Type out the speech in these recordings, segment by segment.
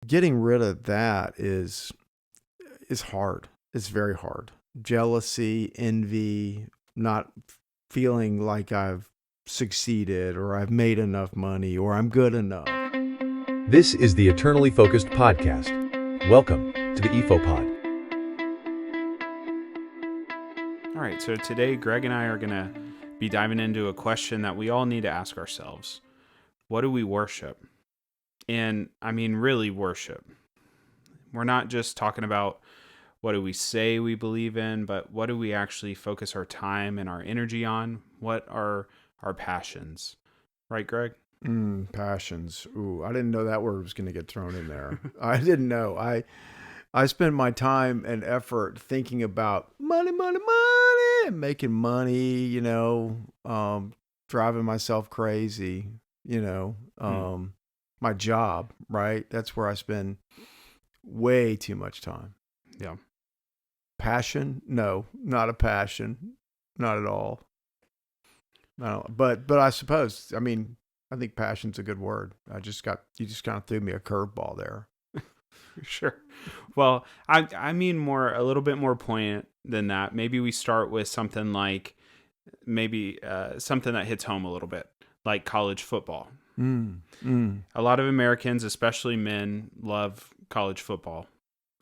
getting rid of that is hard. It's very hard. Jealousy, envy, not feeling like I've succeeded or I've made enough money or I'm good enough. This is the Eternally Focused Podcast. Welcome to the EFOPOD. All right, so today Greg and I are going to be diving into a question that we all need to ask ourselves. What do we worship? And I mean, really worship. We're not just talking about what do we say we believe in, but what do we actually focus our time and our energy on? What are our passions? Right, Greg? Passions. Ooh, I didn't know that word was going to get thrown in there. I didn't know. I spend my time and effort thinking about money, making money, driving myself crazy, my job, right? That's where I spend way too much time. Yeah. Passion? No, not a passion. Not at all. No, but I suppose, I think passion's a good word. You just kind of threw me a curveball there. Sure. Well, I mean a little bit more poignant than that. Maybe we start with something like something that hits home a little bit, like college football. A lot of Americans, especially men, love college football.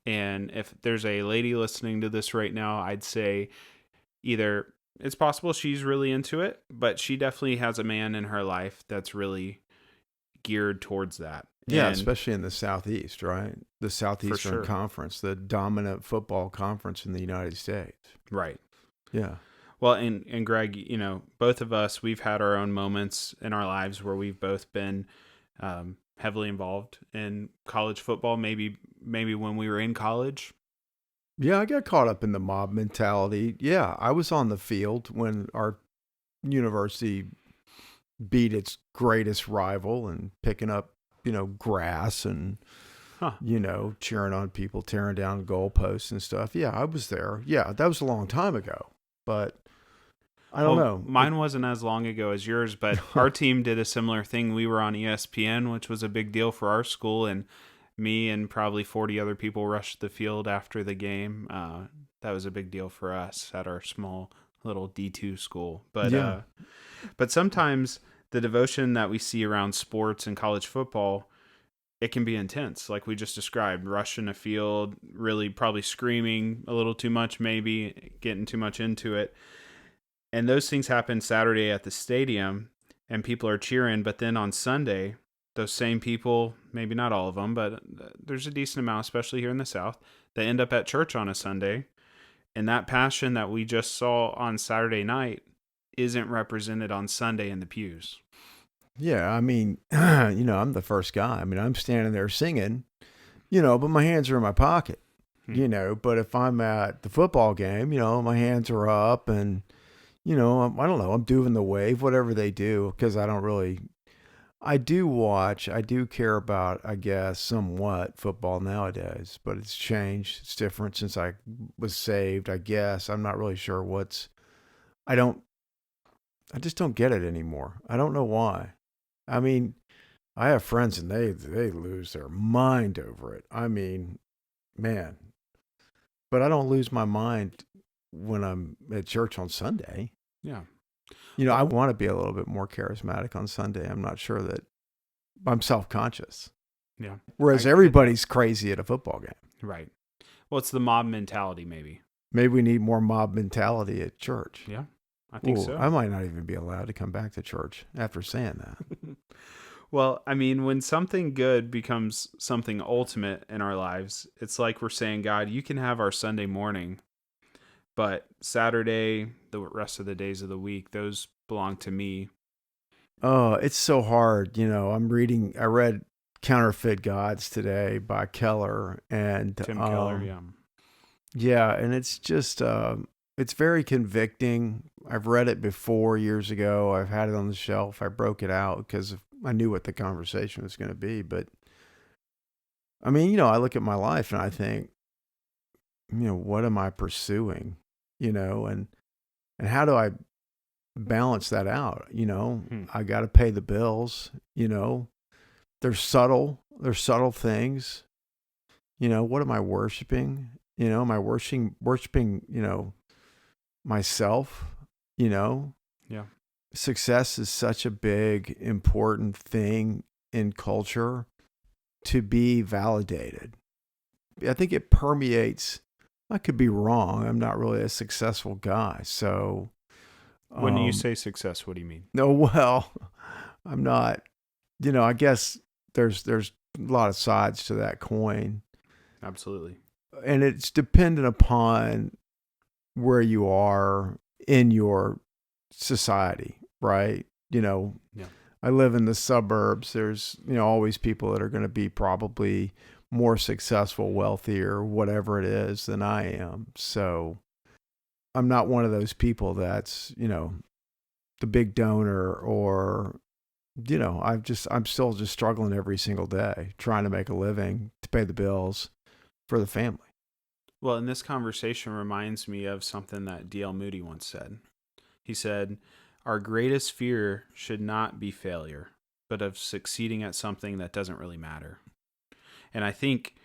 And if there's a lady listening to this right now, I'd say either it's possible she's really into it, but she definitely has a man in her life that's really geared towards that. Yeah, And especially in the Southeast, right? The Southeastern sure. Conference, the dominant football conference in the United States. Right. Yeah. Well, and Greg, both of us, we've had our own moments in our lives where we've both been heavily involved in college football. Maybe when we were in college. Yeah, I got caught up in the mob mentality. Yeah, I was on the field when our university beat its greatest rival and picking up, grass and, cheering on people, tearing down goalposts and stuff. Yeah, I was there. Yeah, that was a long time ago, but I don't know. Mine wasn't as long ago as yours, but our team did a similar thing. We were on ESPN, which was a big deal for our school, and me and probably 40 other people rushed the field after the game. That was a big deal for us at our small little D2 school. But Yeah. But sometimes the devotion that we see around sports and college football, it can be intense, like we just described. Rushing a field, really probably screaming a little too much, maybe getting too much into it. And those things happen Saturday at the stadium, and people are cheering. But then on Sunday, those same people, maybe not all of them, but there's a decent amount, especially here in the South, that end up at church on a Sunday. And that passion that we just saw on Saturday night isn't represented on Sunday in the pews. Yeah, I'm the first guy. I'm standing there singing, but my hands are in my pocket, but if I'm at the football game, my hands are up and, I don't know, I'm doing the wave, whatever they do, because I do care about, I guess, somewhat football nowadays, but it's changed. It's different since I was saved, I guess. I'm not really sure I just don't get it anymore. I don't know why. I have friends and they lose their mind over it. Man. But I don't lose my mind when I'm at church on Sunday. Yeah. I want to be a little bit more charismatic on Sunday. I'm not sure that I'm self-conscious. Yeah. Whereas everybody's crazy at a football game. Right. Well, it's the mob mentality, maybe. Maybe we need more mob mentality at church. Yeah, I think so. I might not even be allowed to come back to church after saying that. Well, when something good becomes something ultimate in our lives, it's like we're saying, God, you can have our Sunday morning, but Saturday, the rest of the days of the week, those belong to me. Oh, it's so hard. I read Counterfeit Gods today by Keller and Tim Keller, yeah. Yeah, and it's just, it's very convicting. I've read it before years ago. I've had it on the shelf. I broke it out because I knew what the conversation was going to be. But, I look at my life and I think, what am I pursuing? And how do I balance that out? I got to pay the bills, There's subtle things, What am I worshiping? Am I worshiping, myself? You know, Yeah. Success is such a big, important thing in culture to be validated. I think it permeates. I could be wrong. I'm not really a successful guy. So, When you say success, what do you mean? no, well, I'm not, I guess there's a lot of sides to that coin. Absolutely. And it's dependent upon where you are in your society, right? Yeah. I live in the suburbs. There's, always people that are going to be probably more successful, wealthier, whatever it is than I am. So I'm not one of those people that's, the big donor or, I'm still just struggling every single day, trying to make a living to pay the bills for the family. Well, and this conversation reminds me of something that D.L. Moody once said. He said, "Our greatest fear should not be failure, but of succeeding at something that doesn't really matter." And I think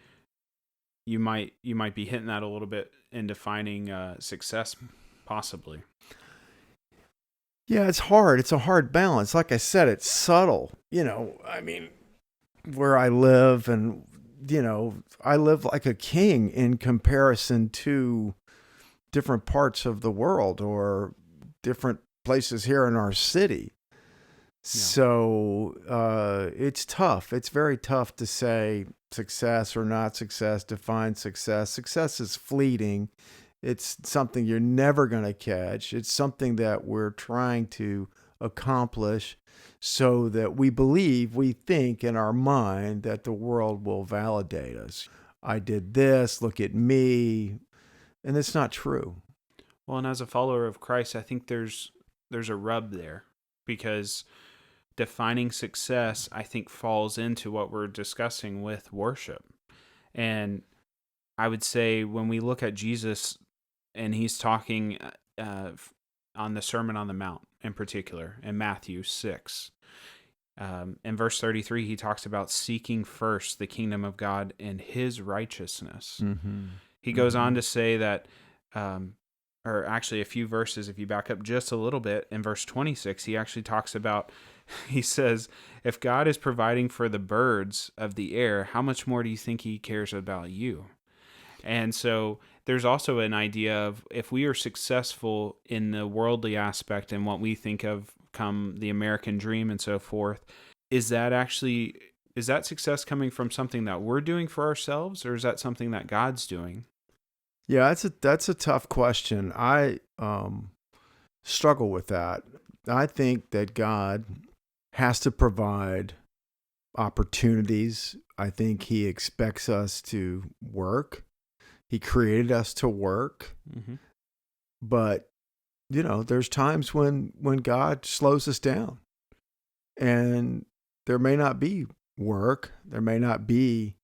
you might be hitting that a little bit in defining success, possibly. Yeah, it's hard. It's a hard balance. Like I said, it's subtle. Where I live and, I live like a king in comparison to different parts of the world or different places here in our city. Yeah. So it's tough. It's very tough to say success or not success, define success. Success is fleeting. It's something you're never going to catch. It's something that we're trying to accomplish so that we think in our mind that the world will validate us. I did this, look at me. And it's not true. Well, and as a follower of Christ, I think there's a rub there, because defining success, I think, falls into what we're discussing with worship. And I would say when we look at Jesus, and he's talking on the Sermon on the Mount in particular, in Matthew 6. In verse 33, he talks about seeking first the kingdom of God and his righteousness. Mm-hmm. He goes on to say that, or actually a few verses, if you back up just a little bit, in verse 26, he actually talks about, he says, "If God is providing for the birds of the air, how much more do you think he cares about you?" And so there's also an idea of, if we are successful in the worldly aspect and what we think of come the American dream and so forth, is that success coming from something that we're doing for ourselves, or is that something that God's doing? Yeah, that's a tough question. I struggle with that. I think that God has to provide opportunities. I think he expects us to work. He created us to work. Mm-hmm. But, there's times when God slows us down. And there may not be work. There may not be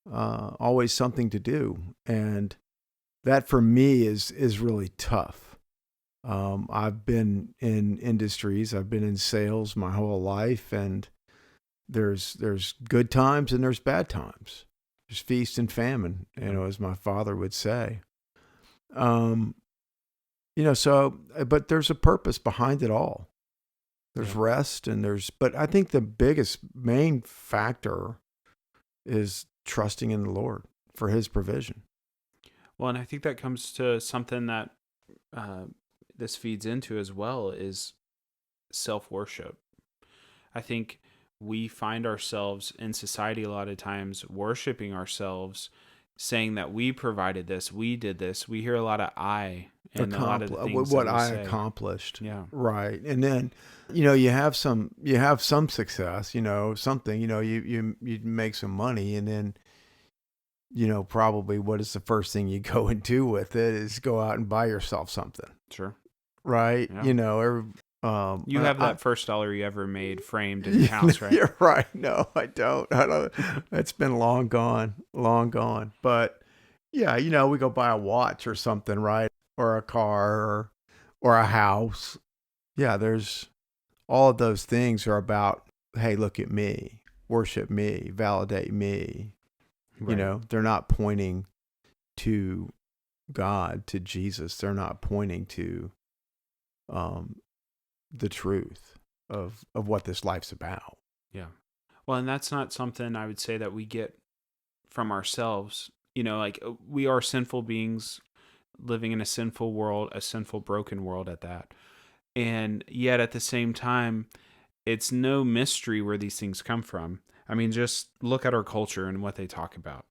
always something to do. And that for me is really tough. I've been in industries. I've been in sales my whole life. And there's good times and there's bad times. There's feast and famine, as my father would say. But there's a purpose behind it all. There's rest but I think the main factor is trusting in the Lord for his provision. Well, and I think that comes to something that this feeds into as well, is self-worship. I think we find ourselves in society a lot of times worshiping ourselves, saying that we provided this, we did this. We hear a lot of "I" and a lot of the things what that we I say. accomplished. Yeah. Right. And then, you have some success, something, you make some money, and then, probably what is the first thing you go and do with it is go out and buy yourself something. Sure. Right. Yeah. You have that first dollar you ever made framed in your house, right? You're right. No, I don't. It's been long gone. But yeah, we go buy a watch or something, right? Or a car or a house. Yeah, there's all of those things are about, hey, look at me, worship me, validate me. Right. They're not pointing to God, to Jesus. They're not pointing to um, the truth of what this life's about. Yeah. Well, and that's not something I would say that we get from ourselves. Like we are sinful beings living in a sinful world, a sinful, broken world at that. And yet at the same time, it's no mystery where these things come from. I mean, just look at our culture and what they talk about.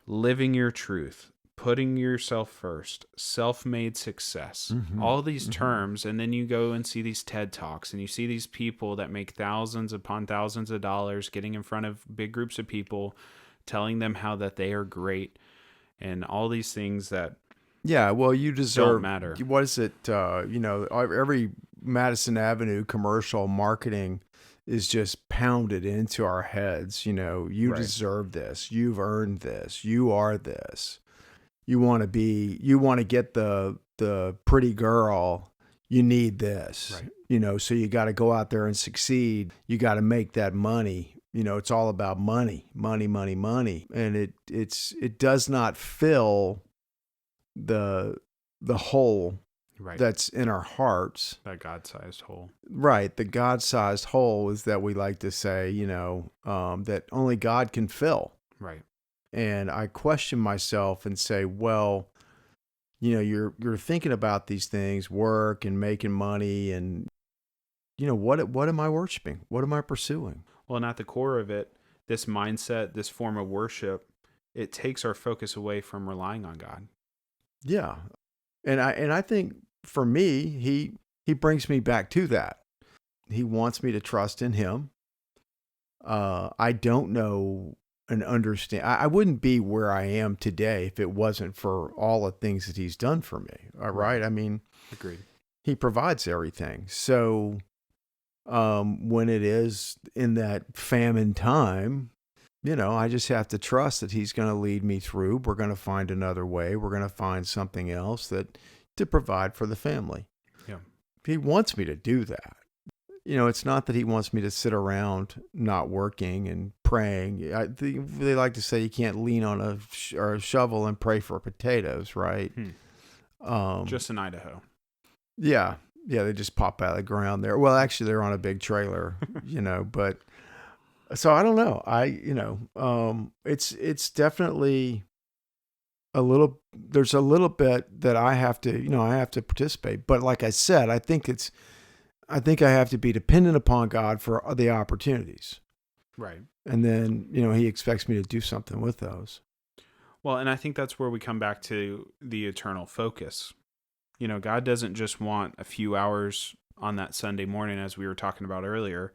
Living your truth, putting yourself first, self-made success, Mm-hmm. all these Mm-hmm. terms. And then you go and see these TED Talks and you see these people that make thousands upon thousands of dollars getting in front of big groups of people, telling them how that they are great and all these things that Yeah, well, you don't deserve. matter. What is it? Every Madison Avenue commercial marketing is just pounded into our heads. You Right. deserve this. You've earned this. You are this. You want to be. You want to get the pretty girl. You need this. Right. So you got to go out there and succeed. You got to make that money. It's all about money, money, money, money, and it does not fill the hole Right. that's in our hearts. That God-sized hole. Right. The God-sized hole is that we like to say, that only God can fill. Right. And I question myself and say, well, you're thinking about these things, work and making money, and what am I worshiping? What am I pursuing? Well, and at the core of it, this mindset, this form of worship, it takes our focus away from relying on God. Yeah. And I think for me, he brings me back to that. He wants me to trust in him. I don't know and understand. I wouldn't be where I am today if it wasn't for all the things that he's done for me. All right. I mean, Agreed. he provides everything. So when it is in that famine time, I just have to trust that he's going to lead me through. We're going to find another way. We're going to find something else to provide for the family. Yeah. He wants me to do that. It's not that he wants me to sit around not working and praying. They like to say you can't lean on a shovel and pray for potatoes, right? Just in Idaho. Yeah. Yeah, they just pop out of the ground there. Well, actually, they're on a big trailer, but... So I don't know. It's definitely there's a little bit that I have to participate. But like I said, I think I have to be dependent upon God for the opportunities. Right. And then, he expects me to do something with those. Well, and I think that's where we come back to the eternal focus. God doesn't just want a few hours on that Sunday morning, as we were talking about earlier.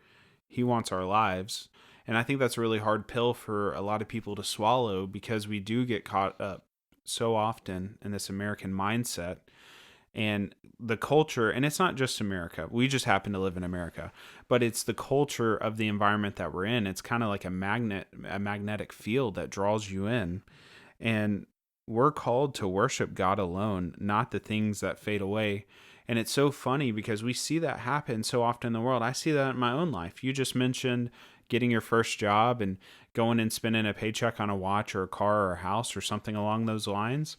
He wants our lives. And I think that's a really hard pill for a lot of people to swallow because we do get caught up so often in this American mindset and the culture. And it's not just America. We just happen to live in America, but it's the culture of the environment that we're in. It's kind of like a magnetic field that draws you in. And we're called to worship God alone, not the things that fade away. And it's so funny because we see that happen so often in the world. I see that in my own life. You just mentioned getting your first job and going and spending a paycheck on a watch or a car or a house or something along those lines.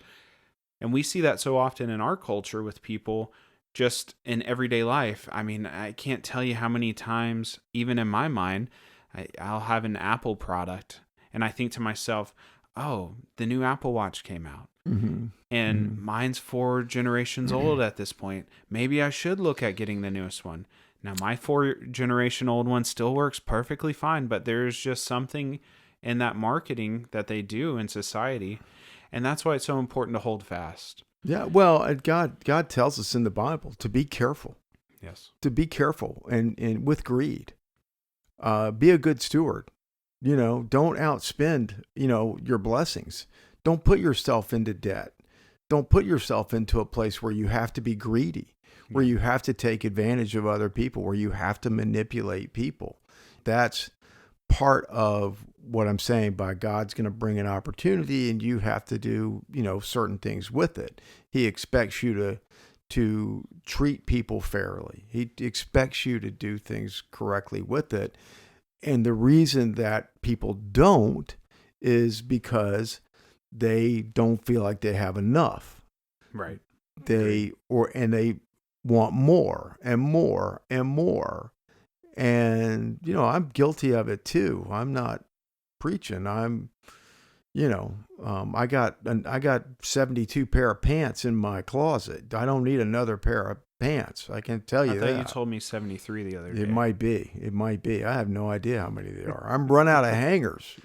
And we see that so often in our culture with people just in everyday life. I mean, I can't tell you how many times, even in my mind, I'll have an Apple product and I think to myself, oh, the new Apple Watch came out. Mm-hmm. And mine's 4 generations old at this point. Maybe I should look at getting the newest one. Now, my 4-generation-old one still works perfectly fine, but there's just something in that marketing that they do in society, and that's why it's so important to hold fast. Yeah, well, God tells us in the Bible to be careful. Yes. To be careful and with greed. Be a good steward. Don't outspend, your blessings. Don't put yourself into debt. Don't put yourself into a place where you have to be greedy, where you have to take advantage of other people, where you have to manipulate people. That's part of what I'm saying by God's going to bring an opportunity and you have to do, certain things with it. He expects you to treat people fairly. He expects you to do things correctly with it. And the reason that people don't is because they don't feel like they have enough. Right. They want more and more and more. And, I'm guilty of it too. I'm not preaching. I got 72 pair of pants in my closet. I don't need another pair of pants. I can tell you I thought that. you told me 73 the other day. It might be. I have no idea how many there are. I'm run out of hangers.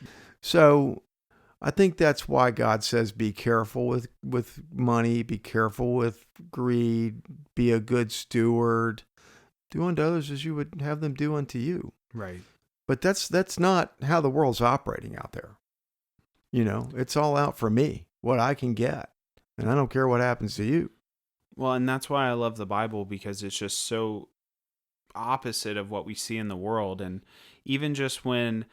So I think that's why God says, be careful with money, be careful with greed, be a good steward, do unto others as you would have them do unto you. Right. But that's not how the world's operating out there. It's all out for me, what I can get. And I don't care what happens to you. Well, and that's why I love the Bible, because it's just so opposite of what we see in the world. And even just when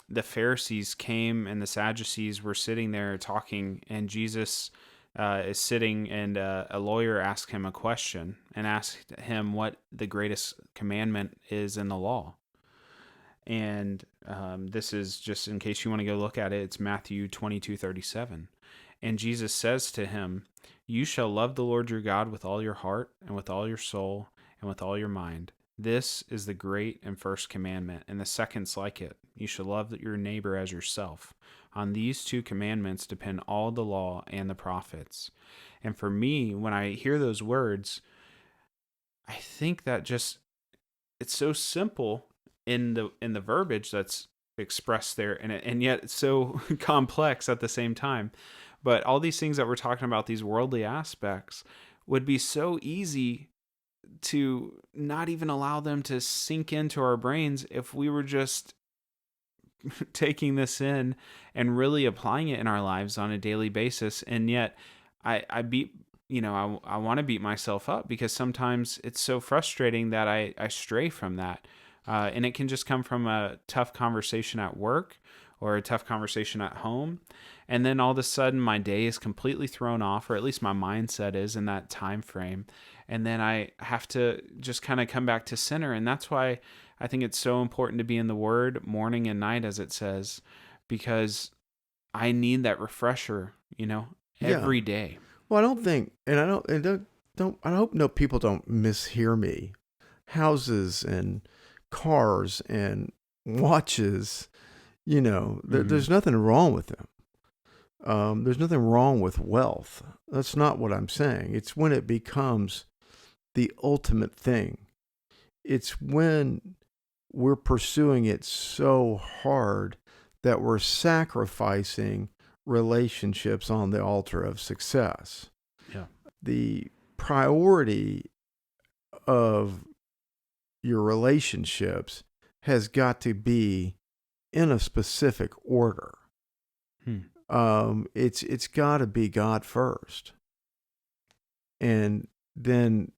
the Pharisees came and the Sadducees were sitting there talking, and Jesus is sitting, and a lawyer asked him a question and asked him what the greatest commandment is in the law. And this is just in case you want to go look at it. It's Matthew 22:37. And Jesus says to him, "You shall love the Lord your God with all your heart and with all your soul and with all your mind. This is the great and first commandment, and the second's like it. You shall love your neighbor as yourself. On these two commandments depend all the law and the prophets." And for me, when I hear those words, I think that it's so simple in the verbiage that's expressed there, and yet it's so complex at the same time. But all these things that we're talking about, these worldly aspects, would be so easy to not even allow them to sink into our brains if we were just taking this in and really applying it in our lives on a daily basis. And yet I want to beat myself up, because sometimes it's so frustrating that I stray from that. And it can just come from a tough conversation at work or a tough conversation at home. And then all of a sudden my day is completely thrown off, or at least my mindset is in that time frame. And then I have to just kind of come back to center. And that's why I think it's so important to be in the Word morning and night, as it says, because I need that refresher, every day. Well, I don't think, and I hope no people don't mishear me. Houses and cars and watches, there's nothing wrong with them. There's nothing wrong with wealth. That's not what I'm saying. It's when it becomes the ultimate thing. It's when we're pursuing it so hard that we're sacrificing relationships on the altar of success. Yeah. The priority of your relationships has got to be in a specific order. It's got to be God first, and then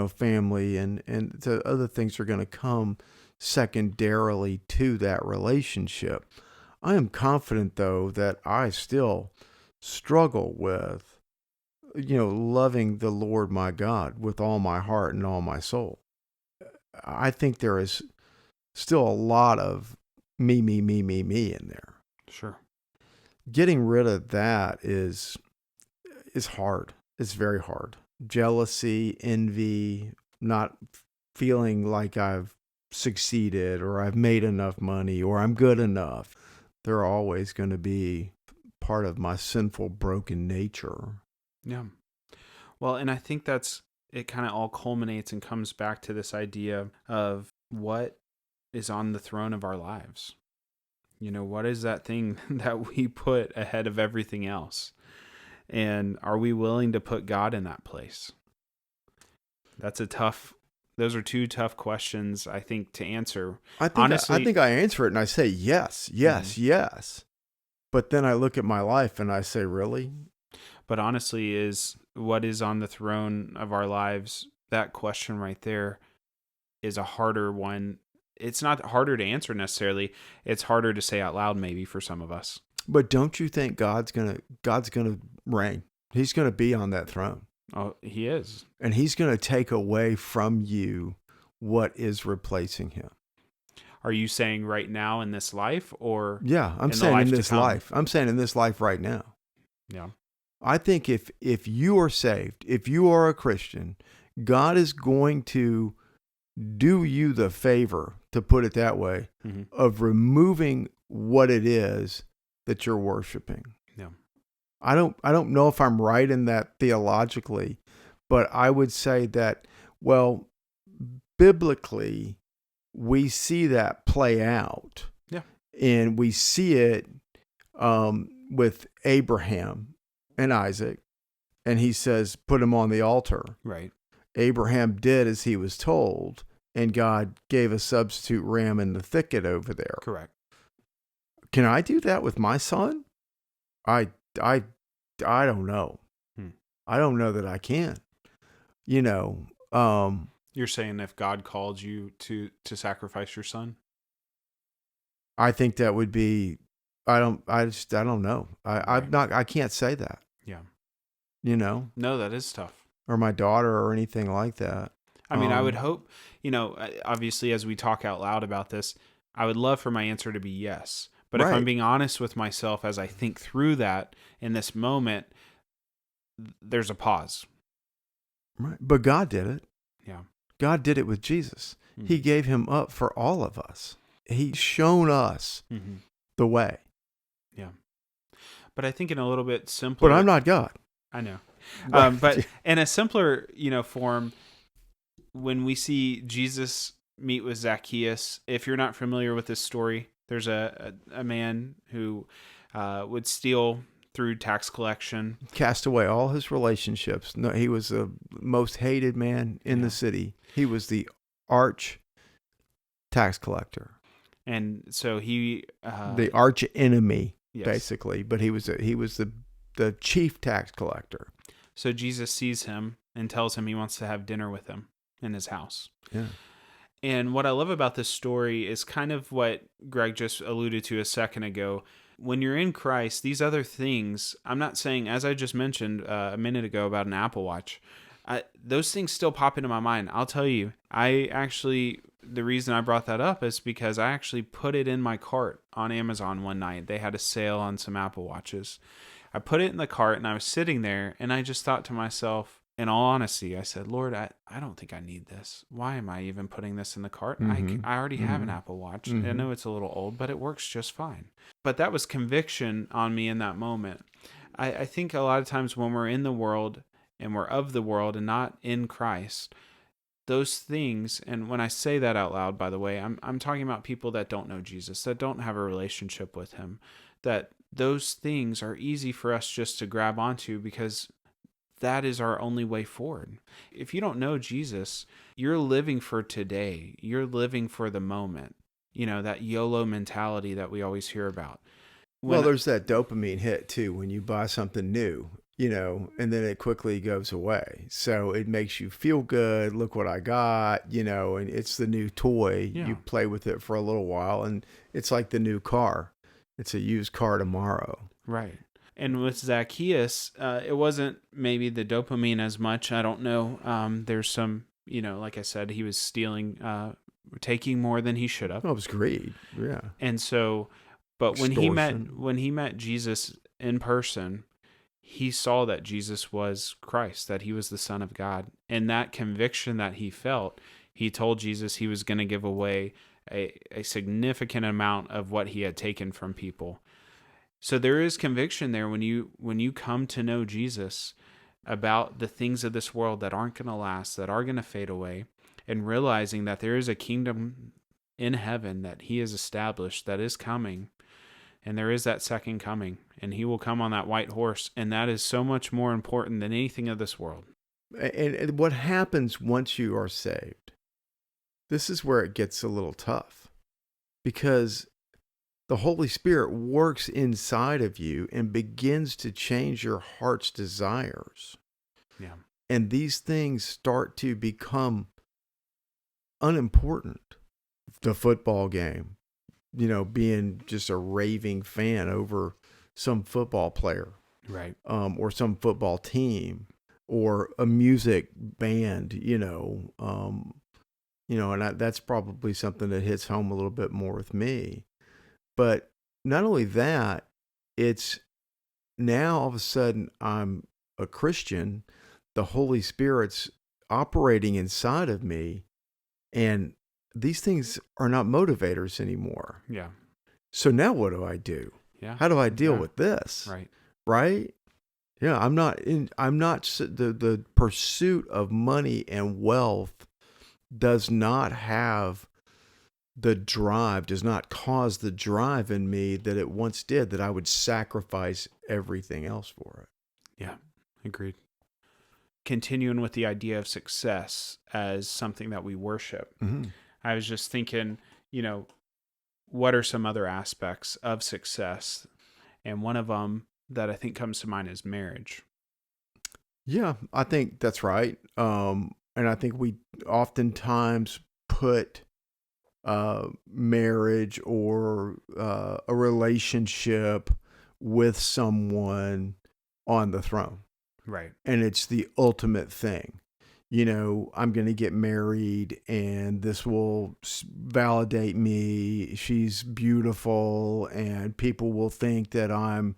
family and the other things are going to come secondarily to that relationship. I am confident, though, that I still struggle with loving the Lord my God with all my heart and all my soul. I think there is still a lot of me in there. Sure. Getting rid of that is hard. It's very hard. Jealousy, envy, not feeling like I've succeeded or I've made enough money or I'm good enough. They're always going to be part of my sinful, broken nature. Yeah. Well, and I think it kind of all culminates and comes back to this idea of what is on the throne of our lives. What is that thing that we put ahead of everything else? And are we willing to put God in that place? Those are two tough questions, I think, to answer. Honestly, I think I answer it and I say yes, yes. But then I look at my life and I say, really? But honestly, what is on the throne of our lives? That question right there is a harder one. It's not harder to answer necessarily. It's harder to say out loud, maybe, for some of us. But don't you think God's gonna reign? He's gonna be on that throne. Oh, he is. And he's gonna take away from you what is replacing him. Are you saying right now in this life, or Yeah, I'm in the saying life in to this come? life. I'm saying in this life right now. Yeah. I think if you are saved, if you are a Christian, God is going to do you the favor, to put it that way, Mm-hmm. of removing what it is that you're worshiping. Yeah. I don't know if I'm right in that theologically, but I would say that, well, biblically, we see that play out. Yeah. And we see it with Abraham and Isaac, and he says, put him on the altar. Right. Abraham did as he was told, and God gave a substitute ram in the thicket over there. Correct. Can I do that with my son? I don't know. I don't know that I can. You know, You're saying if God called you to sacrifice your son? I think that would be, I don't know. Right. I can't say that, Yeah. you know, No, that is tough. or my daughter or anything like that. I mean, I would hope, obviously as we talk out loud about this, I would love for my answer to be yes. But if I'm Right. being honest with myself as I think through that in this moment, there's a pause. Right. But God did it. Yeah. God did it with Jesus. Mm-hmm. He gave him up for all of us. He's shown us Mm-hmm. the way. Yeah. But I think in a little bit simpler. But I'm not God. I know. Right. But in a simpler, form, when we see Jesus meet with Zacchaeus, if you're not familiar with this story, there's a man who would steal through tax collection. Cast away all his relationships. No, he was the most hated man in the city. He was the arch tax collector. And so he... the arch enemy, yes. basically. But he was the chief tax collector. So Jesus sees him and tells him he wants to have dinner with him in his house. Yeah. And what I love about this story is kind of what Greg just alluded to a second ago. When you're in Christ, these other things, I'm not saying, as I just mentioned a minute ago about an Apple Watch, those things still pop into my mind. I'll tell you, the reason I brought that up is because I actually put it in my cart on Amazon one night. They had a sale on some Apple Watches. I put it in the cart and I was sitting there and I just thought to myself, in all honesty, I said, Lord, I don't think I need this. Why am I even putting this in the cart? Mm-hmm. I already have an Apple Watch. Mm-hmm. I know it's a little old, but it works just fine. But that was conviction on me in that moment. I think a lot of times when we're in the world and we're of the world and not in Christ, those things, and when I say that out loud, by the way, I'm talking about people that don't know Jesus, that don't have a relationship with him, that those things are easy for us just to grab onto because that is our only way forward. If you don't know Jesus, you're living for today. You're living for the moment. That YOLO mentality that we always hear about. There's that dopamine hit too when you buy something new, and then it quickly goes away. So it makes you feel good. Look what I got, and it's the new toy. Yeah. You play with it for a little while and it's like the new car. It's a used car tomorrow. Right. And with Zacchaeus, it wasn't maybe the dopamine as much. I don't know. There's some, like I said, he was stealing, taking more than he should have. Well, it was greed. Yeah. And so, but when Extortion. he met Jesus in person, he saw that Jesus was Christ, that he was the Son of God. And that conviction that he felt, he told Jesus he was going to give away a significant amount of what he had taken from people. So there is conviction there when you come to know Jesus about the things of this world that aren't going to last, that are going to fade away, and realizing that there is a kingdom in heaven that he has established that is coming, and there is that second coming, and he will come on that white horse, and that is so much more important than anything of this world. And what happens once you are saved? This is where it gets a little tough, because the Holy Spirit works inside of you and begins to change your heart's desires. Yeah. And these things start to become unimportant. The football game, being just a raving fan over some football player, Right. Or some football team, or a music band, And that's probably something that hits home a little bit more with me. But not only that, it's now all of a sudden I'm a Christian, the Holy Spirit's operating inside of me, and these things are not motivators anymore. Yeah. So now what do I do? Yeah. How do I deal with this? Right. Right? Yeah, the pursuit of money and wealth does not cause the drive in me that it once did, that I would sacrifice everything else for it. Yeah, agreed. Continuing with the idea of success as something that we worship. Mm-hmm. I was just thinking, what are some other aspects of success? And one of them that I think comes to mind is marriage. Yeah, I think that's right. And I think we oftentimes put marriage or a relationship with someone on the throne. Right. And it's the ultimate thing. I'm going to get married and this will validate me. She's beautiful and people will think that I'm,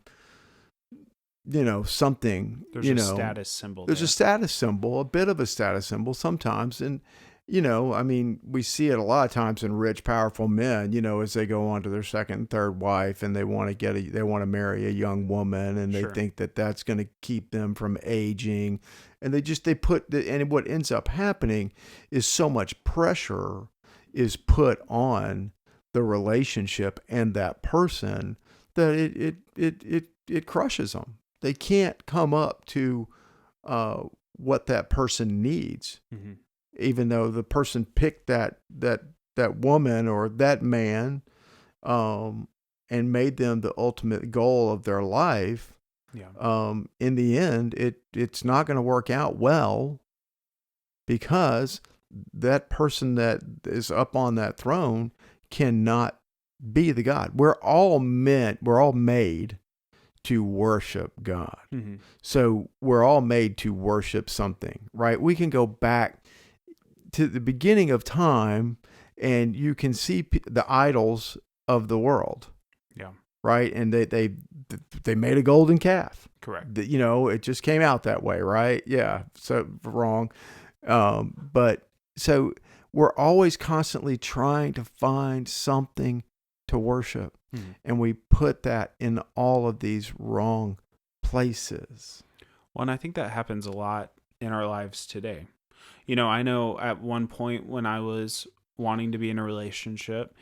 something. There's a status symbol. There's a status symbol, a bit of a status symbol sometimes. And, we see it a lot of times in rich, powerful men, as they go on to their second and third wife and they want to marry a young woman and they think that that's going to keep them from aging. And and what ends up happening is so much pressure is put on the relationship and that person that it crushes them. They can't come up to what that person needs. Mm-hmm. Even though the person picked that woman or that man, and made them the ultimate goal of their life, in the end, it's not going to work out well because that person that is up on that throne cannot be the God. We're all made to worship God. Mm-hmm. So we're all made to worship something, right? We can go back to the beginning of time and you can see the idols of the world. Yeah. Right. And they made a golden calf. Correct. It just came out that way. Right. Yeah. So wrong. But so we're always constantly trying to find something to worship. Mm-hmm. And we put that in all of these wrong places. Well, and I think that happens a lot in our lives today. I know at one point when I was wanting to be in a relationship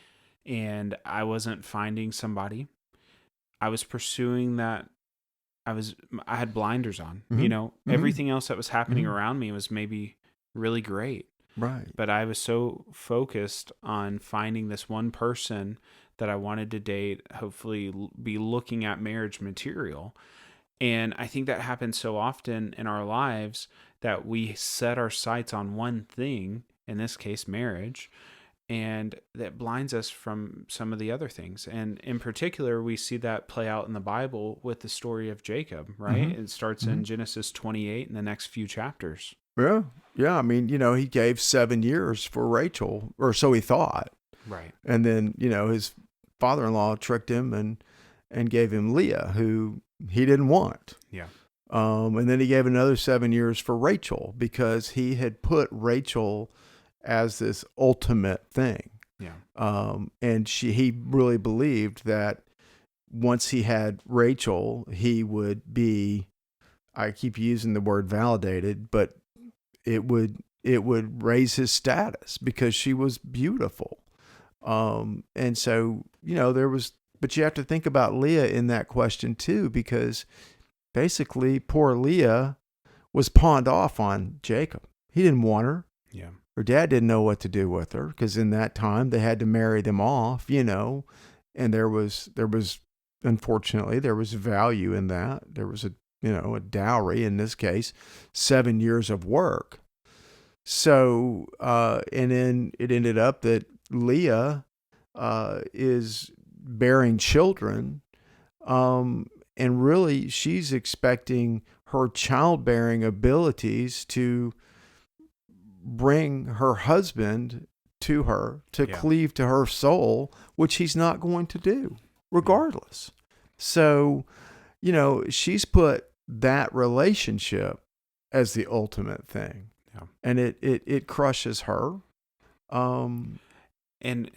and I wasn't finding somebody, I was pursuing that. I had blinders on, mm-hmm. Everything else that was happening mm-hmm. around me was maybe really great. Right. But I was so focused on finding this one person that I wanted to date, hopefully be looking at marriage material. And I think that happens so often in our lives that we set our sights on one thing, in this case, marriage, and that blinds us from some of the other things. And in particular, we see that play out in the Bible with the story of Jacob, right? Mm-hmm. It starts mm-hmm. in Genesis 28 in the next few chapters. Yeah. Yeah. He gave 7 years for Rachel, or so he thought. Right. And then, his father-in-law tricked him and gave him Leah, who he didn't want. Yeah. And then he gave another 7 years for Rachel because he had put Rachel as this ultimate thing. Yeah. And he really believed that once he had Rachel, he would be, I keep using the word validated, but it would raise his status because she was beautiful. And so, but you have to think about Leah in that question too, because basically poor Leah was pawned off on Jacob. He didn't want her. Yeah. Her dad didn't know what to do with her because in that time they had to marry them off, and there was unfortunately there was value in that. There was a dowry, in this case, 7 years of work. So, and then it ended up that Leah is bearing children, and really she's expecting her childbearing abilities to bring her husband to her, to Yeah. cleave to her soul, which he's not going to do regardless. So, she's put that relationship as the ultimate thing. Yeah. And it crushes her. And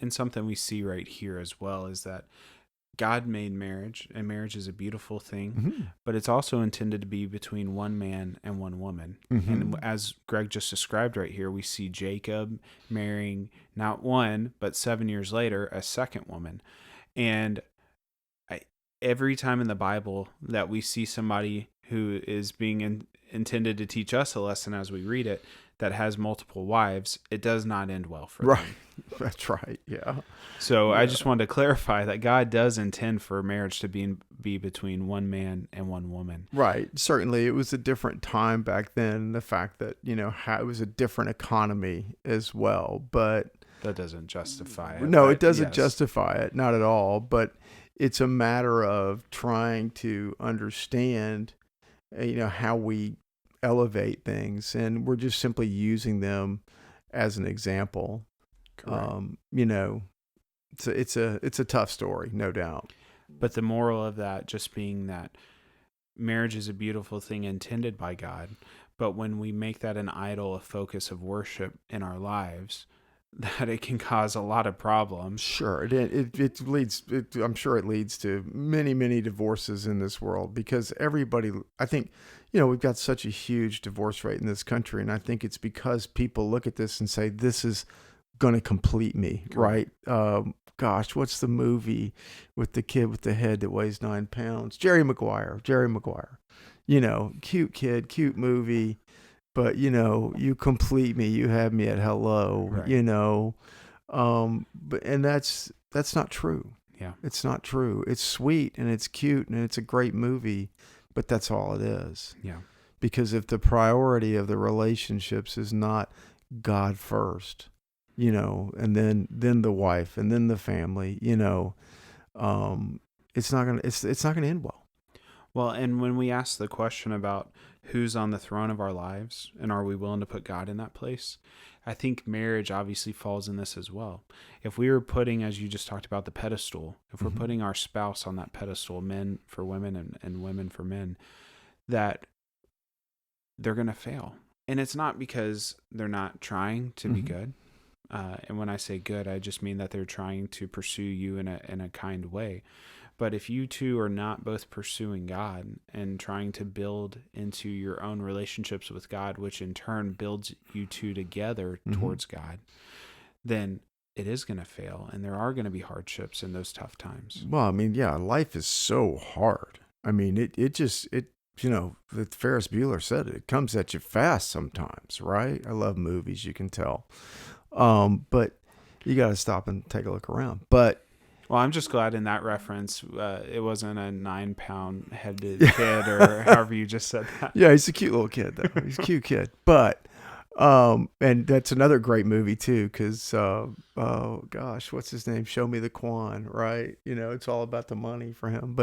something we see right here as well is that God made marriage, and marriage is a beautiful thing, Mm-hmm. but it's also intended to be between one man and one woman. Mm-hmm. And as Greg just described right here, we see Jacob marrying not one, but 7 years later, a second woman. And every time in the Bible that we see somebody who is being intended to teach us a lesson as we read it, that has multiple wives, it does not end well for Right. them. That's right. Yeah. So Yeah. I just wanted to clarify that God does intend for marriage to be between one man and one woman. Right. Certainly, it was a different time back then. The fact that, it was a different economy as well. But That doesn't justify it. no, but it doesn't yes. justify it. Not at all. But it's a matter of trying to understand, how we elevate things. And we're just simply using them as an example. Correct. It's a tough story, no doubt. But the moral of that just being that marriage is a beautiful thing intended by God, but when we make that an idol, a focus of worship in our lives, that it can cause a lot of problems. Sure, it leads. I'm sure it leads to many, many divorces in this world because everybody. I think, we've got such a huge divorce rate in this country, and I think it's because people look at this and say, "This is going to complete me," right? Gosh, what's the movie with the kid with the head that weighs 9 pounds? Jerry Maguire. Cute kid, cute movie. But, you complete me. You have me at hello, Right. and that's not true. Yeah. It's not true. It's sweet and it's cute and it's a great movie, but that's all it is. Yeah. Because if the priority of the relationships is not God first, and then the wife and then the family, it's not gonna end well. Well, and when we ask the question about who's on the throne of our lives and are we willing to put God in that place, I think marriage obviously falls in this as well. If we were putting, as you just talked about, the pedestal, if we're putting our spouse on that pedestal, men for women and women for men, that they're going to fail. And it's not because they're not trying to be good. And when I say good, I just mean that they're trying to pursue you in a kind way. But if you two are not both pursuing God and trying to build into your own relationships with God, which in turn builds you two together towards God, then it is going to fail. And there are going to be hardships in those tough times. Well, I mean, yeah, life is so hard. I mean, it Ferris Bueller said it comes at you fast sometimes, right? I love movies, you can tell. But you got to stop and take a look around. But well, I'm just glad in that reference, it wasn't a 9-pound headed kid or however you just said that. Yeah, he's a cute little kid though. He's a cute kid. But, and that's another great movie too. Cause, oh gosh, what's his name? Show Me the Quan, right? It's all about the money for him.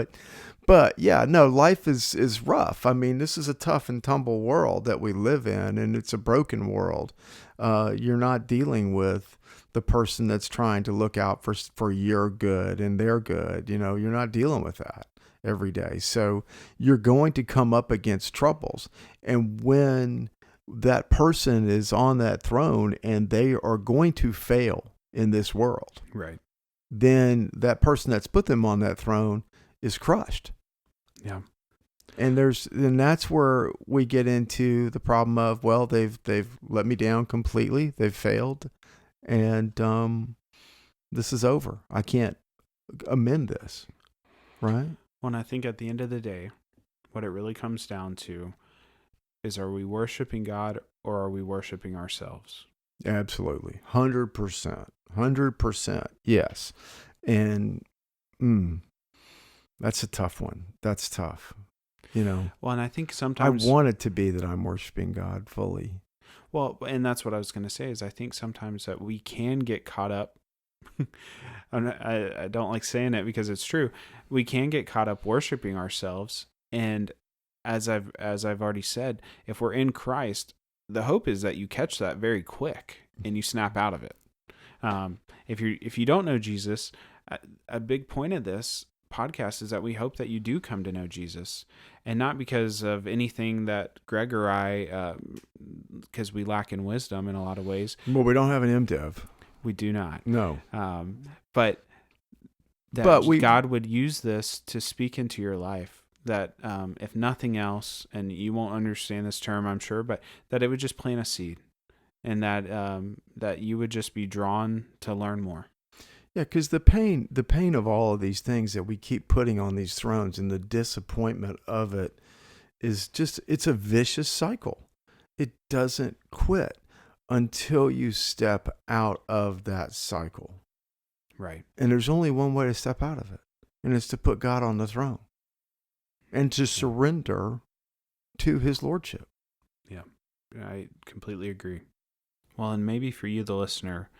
But yeah, no, life is rough. I mean, this is a tough and tumble world that we live in, and it's a broken world. You're not dealing with the person that's trying to look out for your good and their good. You're not dealing with that every day. So you're going to come up against troubles. And when that person is on that throne and they are going to fail in this world, Right. then that person that's put them on that throne is crushed. Yeah. And that's where we get into the problem of, well, they've let me down completely. They've failed. And this is over. I can't amend this, right? Well, and I think at the end of the day, what it really comes down to is, are we worshiping God or are we worshiping ourselves? Absolutely. 100%. 100%. Yes. And that's a tough one. That's tough. Well, and I think sometimes I want it to be that I'm worshiping God fully. Well, and that's what I was going to say is I think sometimes that we can get caught up. I don't like saying it because it's true. We can get caught up worshiping ourselves. And as I've already said, if we're in Christ, the hope is that you catch that very quick and you snap out of it. If you don't know Jesus, a big point of this podcast is that we hope that you do come to know Jesus, and not because of anything that Greg or I, because we lack in wisdom in a lot of ways. Well, we don't have an MDiv. We do not. No. But God would use this to speak into your life. That if nothing else, and you won't understand this term, I'm sure, but that it would just plant a seed, and that you would just be drawn to learn more. Yeah, because the pain of all of these things that we keep putting on these thrones and the disappointment of it is just, it's a vicious cycle. It doesn't quit until you step out of that cycle. Right. And there's only one way to step out of it, and it's to put God on the throne and to surrender to his lordship. Yeah, I completely agree. Well, and maybe for you, the listener,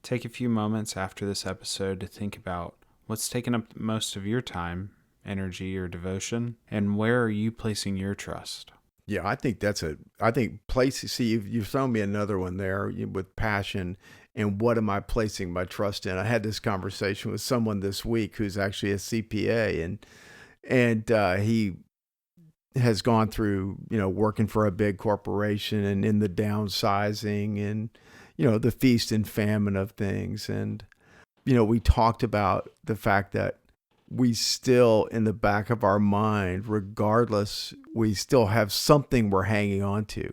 take a few moments after this episode to think about what's taken up most of your time, energy, or devotion, and where are you placing your trust? Yeah, I think see, you've thrown me another one there with passion, and what am I placing my trust in? I had this conversation with someone this week who's actually a CPA, and he has gone through, working for a big corporation and in the downsizing and, the feast and famine of things. And, we talked about the fact that we still, in the back of our mind, regardless, we still have something we're hanging on to.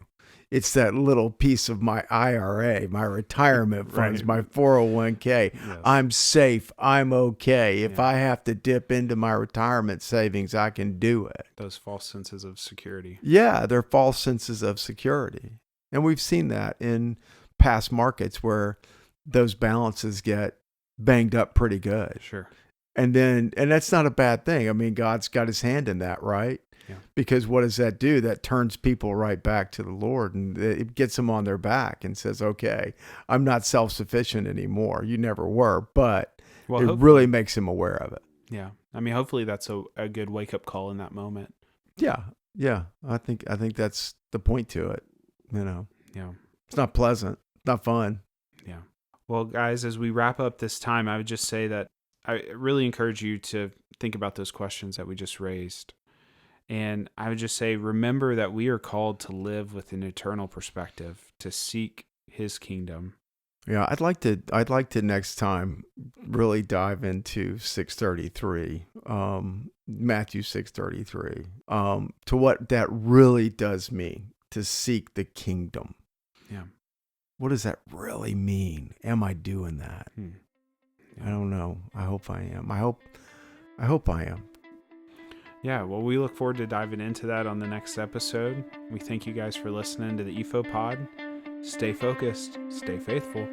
It's that little piece of my IRA, my retirement funds, my 401k. Yes. I'm safe. I'm okay. If I have to dip into my retirement savings, I can do it. Those false senses of security. Yeah, they're false senses of security. And we've seen that in past markets where those balances get banged up pretty good. Sure. And that's not a bad thing. I mean, God's got his hand in that, right? Yeah. Because what does that do? That turns people right back to the Lord, and it gets them on their back and says, okay, I'm not self-sufficient anymore. You never were, but it really makes them aware of it. Yeah. I mean, hopefully that's a good wake-up call in that moment. Yeah. Yeah. I think that's the point to it. Yeah. It's not pleasant. It's not fun. Yeah. Well, guys, as we wrap up this time, I would just say that I really encourage you to think about those questions that we just raised. And I would just say, remember that we are called to live with an eternal perspective, to seek his kingdom. Yeah, I'd like to next time really dive into 633, Matthew 633, to what that really does mean, to seek the kingdom. Yeah. What does that really mean? Am I doing that? Yeah. I don't know. I hope I am. I hope I am. Yeah, well, we look forward to diving into that on the next episode. We thank you guys for listening to the EFOPOD. Stay focused, stay faithful.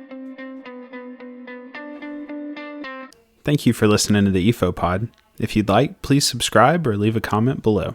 Thank you for listening to the EFOPOD. If you'd like, please subscribe or leave a comment below.